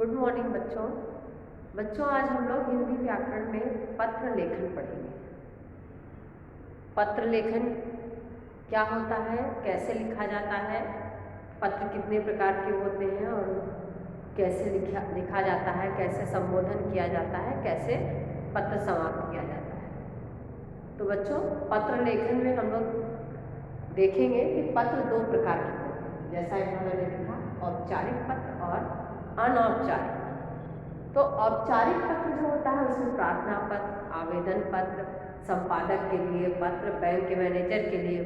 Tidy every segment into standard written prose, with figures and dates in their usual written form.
Good morning बच्चों। बच्चों आज हम लोग हिंदी व्याकरण में पत्र लेखन पढ़ेंगे। पत्र लेखन क्या होता है, कैसे लिखा जाता है, पत्र कितने प्रकार के होते हैं और कैसे लिखा जाता है, कैसे संबोधन किया जाता है, कैसे पत्र समाप्त किया जाता है। तो बच्चों पत्र लेखन में हम लोग देखेंगे कि पत्र दो प्रकार के होते हैं, जैसा यहाँ मैंने लिखा औपचारिक पत्र और अनौपचारिक पत्र। तो औपचारिक पत्र जो होता है उसमें प्रार्थना पत्र, आवेदन पत्र, संपादक के लिए पत्र, बैंक के मैनेजर के लिए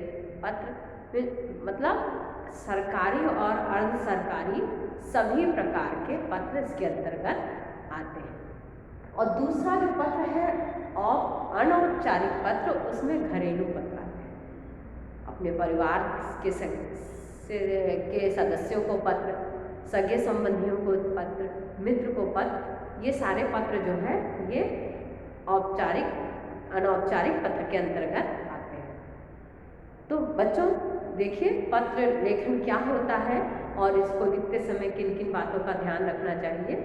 पत्र, मतलब सरकारी और अर्ध सरकारी सभी प्रकार के पत्र इसके अंतर्गत आते हैं। और दूसरा जो पत्र है अनौपचारिक पत्र, उसमें घरेलू पत्र आते हैं। अपने परिवार के सदस्यों को पत्र, सगे संबंधियों को पत्र, मित्र को पत्र, ये सारे पत्र जो है ये औपचारिक अनौपचारिक पत्र के अंतर्गत आते हैं। तो बच्चों देखिए पत्र लेखन क्या होता है और इसको लिखते समय किन किन बातों का ध्यान रखना चाहिए।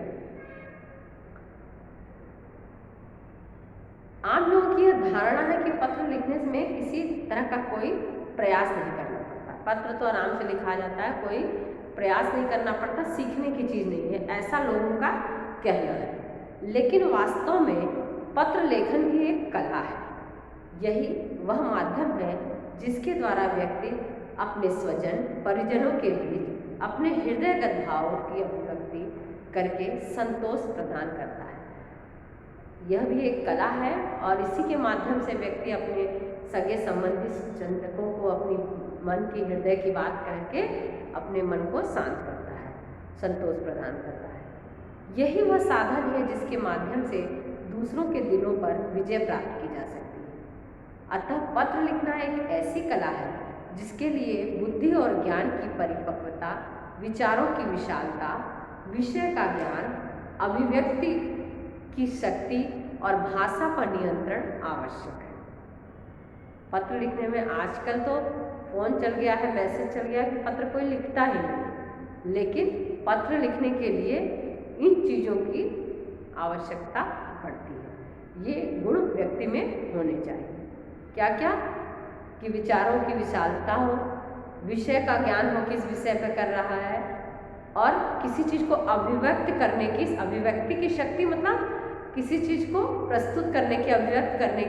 आम लोगों की यह धारणा है कि पत्र लिखने में किसी तरह का कोई प्रयास नहीं करना पड़ता। पत्र तो आराम से लिखा जाता है, कोई प्रयास नहीं करना पड़ता, सीखने की चीज़ नहीं है, ऐसा लोगों का कहना है। लेकिन वास्तव में पत्र लेखन भी एक कला है। यही वह माध्यम है जिसके द्वारा व्यक्ति अपने स्वजन परिजनों के बीच अपने हृदयगत भावों की अभिव्यक्ति करके संतोष प्रदान करता है। यह भी एक कला है और इसी के माध्यम से व्यक्ति अपने सगे संबंधी चिंतकों को अपनी मन की हृदय की बात कह के अपने मन को शांत करता है, संतोष प्रदान करता है। यही वह साधन है जिसके माध्यम से दूसरों के दिलों पर विजय प्राप्त की जा सकती है। अतः पत्र लिखना एक ऐसी कला है जिसके लिए बुद्धि और ज्ञान की परिपक्वता, विचारों की विशालता, विषय का ज्ञान, अभिव्यक्ति की शक्ति और भाषा पर नियंत्रण आवश्यक है। पत्र लिखने में आजकल तो फोन चल गया है, मैसेज चल गया है कि पत्र कोई लिखता ही नहीं, लेकिन पत्र लिखने के लिए इन चीज़ों की आवश्यकता पड़ती है। ये गुण व्यक्ति में होने चाहिए। क्या क्या कि विचारों की विशालता हो, विषय का ज्ञान हो, किस विषय पर कर रहा है, और किसी चीज़ को अभिव्यक्त करने की, अभिव्यक्ति की शक्ति मतलब किसी चीज़ को प्रस्तुत करने की, अभिव्यक्त करने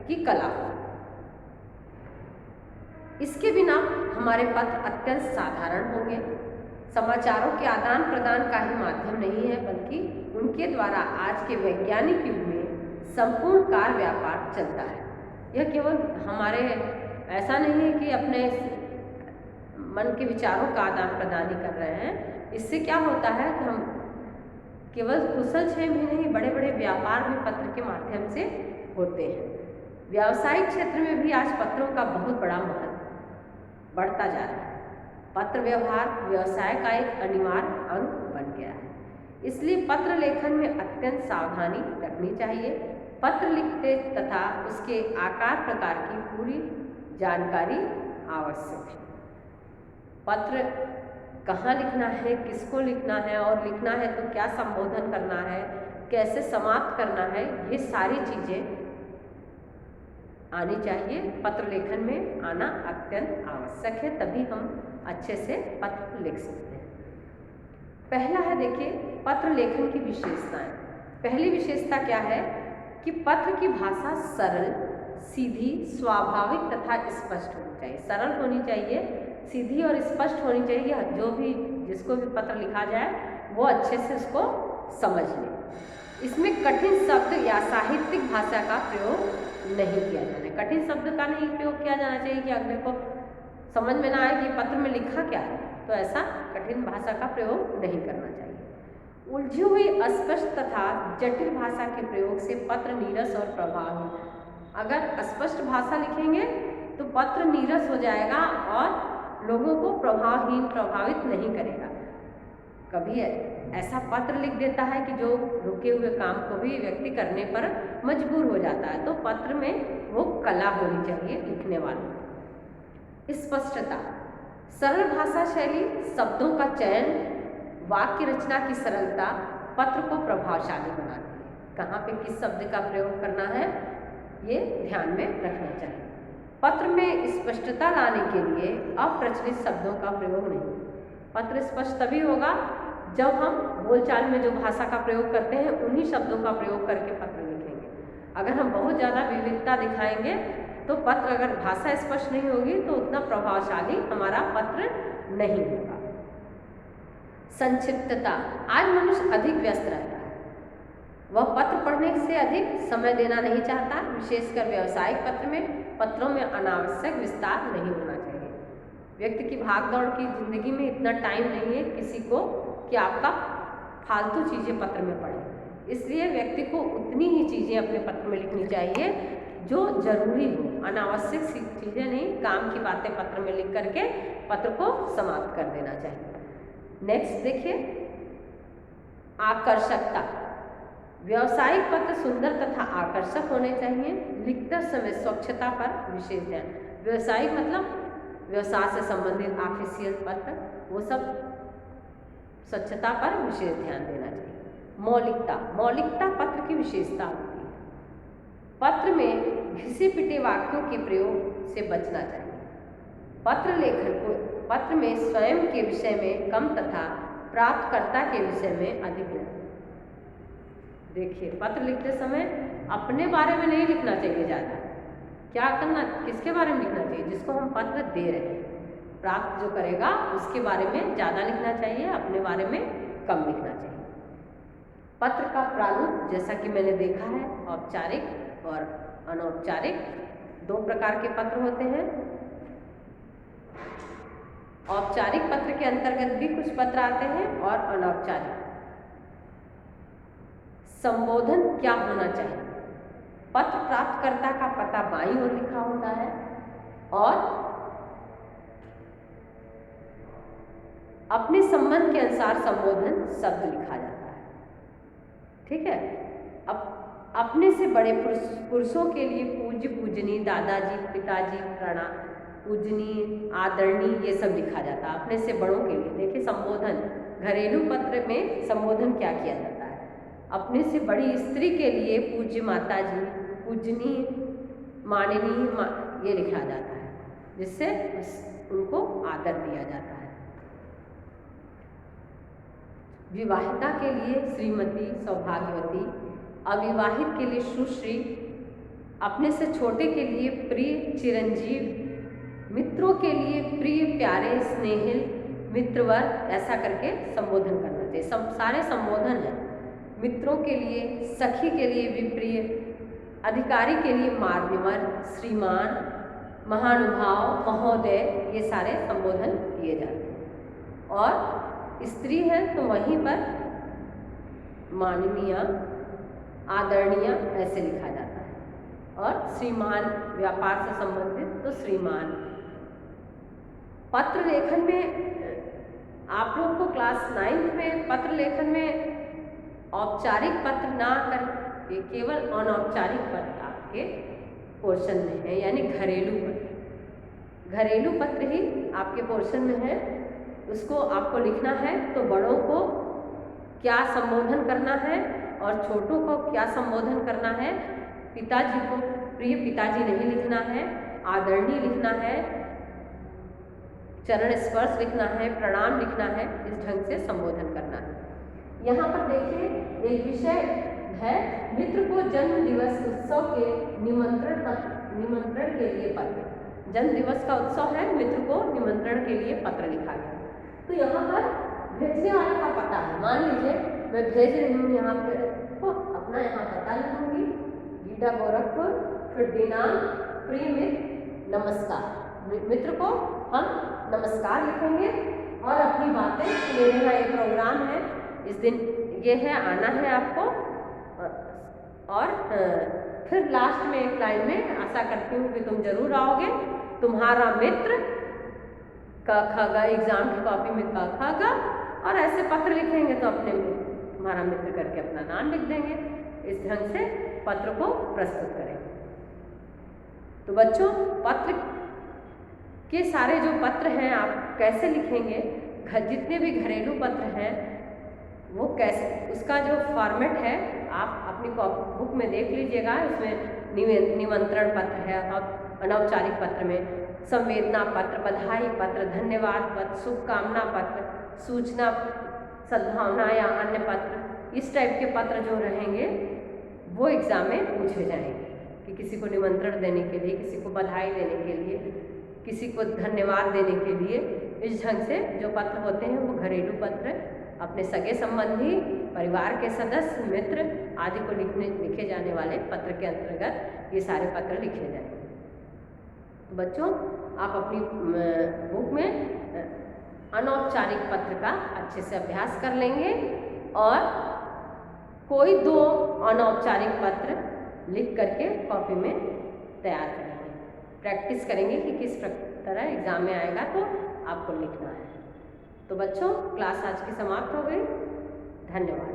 की कला हो। इसके बिना हमारे पत्र अत्यंत साधारण होंगे, समाचारों के आदान प्रदान का ही माध्यम नहीं है, बल्कि उनके द्वारा आज के वैज्ञानिक युग में संपूर्ण कार्य व्यापार चलता है। यह केवल हमारे ऐसा नहीं है कि अपने मन के विचारों का आदान प्रदान ही कर रहे हैं। इससे क्या होता है कि हम केवल कुशल क्षेम ही नहीं, बड़े बड़े व्यापार भी पत्र के माध्यम से होते हैं। व्यावसायिक क्षेत्र में भी आज पत्रों का बहुत बड़ा महत्व बढ़ता जा रहा है। पत्र व्यवहार व्यवसाय का एक अनिवार्य अंग बन गया है। इसलिए पत्र लेखन में अत्यंत सावधानी रखनी चाहिए। पत्र लिखते तथा उसके आकार प्रकार की पूरी जानकारी आवश्यक है। पत्र कहाँ लिखना है, किसको लिखना है, और लिखना है तो क्या संबोधन करना है, कैसे समाप्त करना है, ये सारी चीज़ें आनी चाहिए। पत्र लेखन में आना अत्यंत आवश्यक है, तभी हम अच्छे से पत्र लिख सकते हैं। पहला है देखिए पत्र लेखन की विशेषताएं। पहली विशेषता क्या है कि पत्र की भाषा सरल, सीधी, स्वाभाविक तथा स्पष्ट होनी चाहिए। सरल होनी चाहिए, सीधी और स्पष्ट होनी चाहिए। जो भी जिसको भी पत्र लिखा जाए वो अच्छे से उसको समझ ले। इसमें कठिन शब्द या साहित्यिक भाषा का प्रयोग नहीं किया जाना है। कठिन शब्द का नहीं प्रयोग किया जाना चाहिए कि अगले को समझ में ना आए कि पत्र में लिखा क्या है, तो ऐसा कठिन भाषा का प्रयोग नहीं करना चाहिए। उलझी हुई, अस्पष्ट तथा जटिल भाषा के प्रयोग से पत्र नीरस और प्रभावहीन। अगर अस्पष्ट भाषा लिखेंगे तो पत्र नीरस हो जाएगा और लोगों को प्रभावित नहीं करेगा। कभी ऐसा पत्र लिख देता है कि जो रुके हुए काम को भी व्यक्ति करने पर मजबूर हो जाता है। तो पत्र में वो कला होनी चाहिए लिखने वालों को। स्पष्टता, सरल भाषा शैली, शब्दों का चयन, वाक्य रचना की सरलता, पत्र को प्रभावशाली बनाती है। कहाँ पे किस शब्द का प्रयोग करना है ये ध्यान में रखना चाहिए। पत्र में स्पष्टता लाने के लिए अप्रचलित शब्दों का प्रयोग नहीं। पत्र स्पष्ट तभी होगा जब हम बोलचाल में जो भाषा का प्रयोग करते हैं उन्हीं शब्दों का प्रयोग करके पत्र लिखेंगे। अगर हम बहुत ज़्यादा विविधता दिखाएंगे तो पत्र, अगर भाषा स्पष्ट नहीं होगी तो उतना प्रभावशाली हमारा पत्र नहीं होगा। संक्षिप्तता, आज मनुष्य अधिक व्यस्त रहता है, वह पत्र पढ़ने से अधिक समय देना नहीं चाहता, विशेषकर व्यावसायिक पत्र में। पत्रों में अनावश्यक विस्तार नहीं होना चाहिए। व्यक्ति की भागदौड़ की जिंदगी में इतना टाइम नहीं है किसी को कि आपका फालतू चीज़ें पत्र में पढ़े, इसलिए व्यक्ति को उतनी ही चीज़ें अपने पत्र में लिखनी चाहिए जो जरूरी हो, अनावश्यक चीज़ें नहीं, काम की बातें पत्र में लिख करके पत्र को समाप्त कर देना चाहिए। नेक्स्ट देखिए, आकर्षकता। व्यावसायिक पत्र सुंदर तथा आकर्षक होने चाहिए। लिखते समय स्वच्छता पर विशेष ध्यान। व्यावसायिक मतलब व्यवसाय से संबंधित ऑफिशियल पत्र, वो सब स्वच्छता पर विशेष ध्यान देना चाहिए। मौलिकता, मौलिकता पत्र की विशेषता होती है। पत्र में घिसे पिटे वाक्यों के प्रयोग से बचना चाहिए। पत्र लेखन को पत्र में स्वयं के विषय में कम तथा प्राप्तकर्ता के विषय में अधिक लिखें। देखिए, पत्र लिखते समय अपने बारे में नहीं लिखना चाहिए ज़्यादा। क्या करना, किसके बारे में लिखना चाहिए? जिसको हम पत्र दे रहे हैं, प्राप्त जो करेगा उसके बारे में ज़्यादा लिखना चाहिए, अपने बारे में कम लिखना चाहिए। पत्र का प्रारूप, जैसा कि मैंने देखा है, औपचारिक और अनौपचारिक दो प्रकार के पत्र होते हैं। औपचारिक पत्र के अंतर्गत भी कुछ पत्र आते हैं और अनौपचारिक। संबोधन क्या होना चाहिए? पत्र प्राप्तकर्ता का पता बाईं ओर लिखा होता है और अपने संबंध के अनुसार संबोधन शब्द लिखा जाता है। ठीक है। अब अपने से बड़े पुरुषों के लिए पूज्य, पूजनीय, दादाजी, पिताजी, प्रणाम, पूजनीय, आदरणीय, ये सब लिखा जाता है अपने से बड़ों के लिए। देखिए, संबोधन घरेलू पत्र में संबोधन क्या किया जाता है? अपने से बड़ी स्त्री के लिए पूज्य माताजी, पूजनीय, माननीय, ये लिखा जाता है, जिससे उनको आदर दिया जाता है। विवाहिता के लिए श्रीमती, सौभाग्यवती, अविवाहित के लिए सुश्री, अपने से छोटे के लिए प्रिय, चिरंजीव, मित्रों के लिए प्रिय, प्यारे, स्नेहिल, मित्रवर, ऐसा करके संबोधन करना चाहिए। सब सारे संबोधन हैं। मित्रों के लिए, सखी के लिए विप्रिय, अधिकारी के लिए मान्यवर, श्रीमान, महानुभाव, महोदय, ये सारे संबोधन किए जाते हैं। और स्त्री है तो वहीं पर माननीय, आदरणीय ऐसे लिखा जाता है। और श्रीमान, व्यापार से संबंधित तो श्रीमान। पत्र लेखन में आप लोग को क्लास 9th में पत्र लेखन में औपचारिक पत्र ना करके केवल अनौपचारिक पत्र आपके पोर्शन में है, यानी घरेलू पत्र। घरेलू पत्र ही आपके पोर्शन में है। उसको आपको लिखना है तो बड़ों को क्या संबोधन करना है और छोटों को क्या संबोधन करना है। पिताजी को प्रिय पिताजी नहीं लिखना है, आदरणीय लिखना है, चरण स्पर्श लिखना है, प्रणाम लिखना है, इस ढंग से संबोधन करना है। यहाँ पर देखिए, एक विषय है, मित्र को जन्म दिवस उत्सव के निमंत्रण के लिए पत्र। जन्म दिवस का उत्सव है, मित्र को निमंत्रण के लिए पत्र लिखा गया। तो यहाँ पर भेजने वाले का पता है। मान लीजिए मैं भेज रही हूँ यहाँ पे, तो अपना यहाँ पता लिखूंगी, गीडा गोरखपुर, फिर दिनांक, प्रिय मित्र, नमस्कार। मित्र को हम नमस्कार लिखेंगे और अपनी बातें, मेरे यहाँ ये प्रोग्राम है, इस दिन ये है, आना है आपको। और फिर लास्ट में एक लाइन में आशा करती हूँ कि तुम जरूर आओगे। तुम्हारा मित्र, क ख ग, एग्जाम की कॉपी में क ख ग, और ऐसे पत्र लिखेंगे तो अपने तुम्हारा मित्र करके अपना नाम लिख देंगे। इस ढंग से पत्र को प्रस्तुत करेंगे। तो बच्चों, पत्र के सारे जो पत्र हैं आप कैसे लिखेंगे, जितने भी घरेलू पत्र हैं वो कैसे, उसका जो फॉर्मेट है आप अपनी बुक में देख लीजिएगा। उसमें निमंत्रण पत्र है और अनौपचारिक पत्र में संवेदना पत्र, बधाई पत्र, धन्यवाद पत्र, शुभकामना पत्र, सूचना सद्भावना या अन्य पत्र, इस टाइप के पत्र जो रहेंगे वो एग्ज़ाम में पूछे जाएंगे कि किसी को निमंत्रण देने के लिए, किसी को बधाई देने के लिए, किसी को धन्यवाद देने के लिए। इस ढंग से जो पत्र होते हैं वो घरेलू पत्र, अपने सगे संबंधी, परिवार के सदस्य, मित्र आदि को लिखे जाने वाले पत्र के अंतर्गत ये सारे पत्र लिखे जाएंगे। तो बच्चों आप अपनी बुक में अनौपचारिक पत्र का अच्छे से अभ्यास कर लेंगे और कोई 2 अनौपचारिक पत्र लिख करके कॉपी में तैयार करेंगे। प्रैक्टिस करेंगे कि किस तरह एग्ज़ाम में आएगा तो आपको लिखना है। तो बच्चों क्लास आज की समाप्त हो गई। धन्यवाद।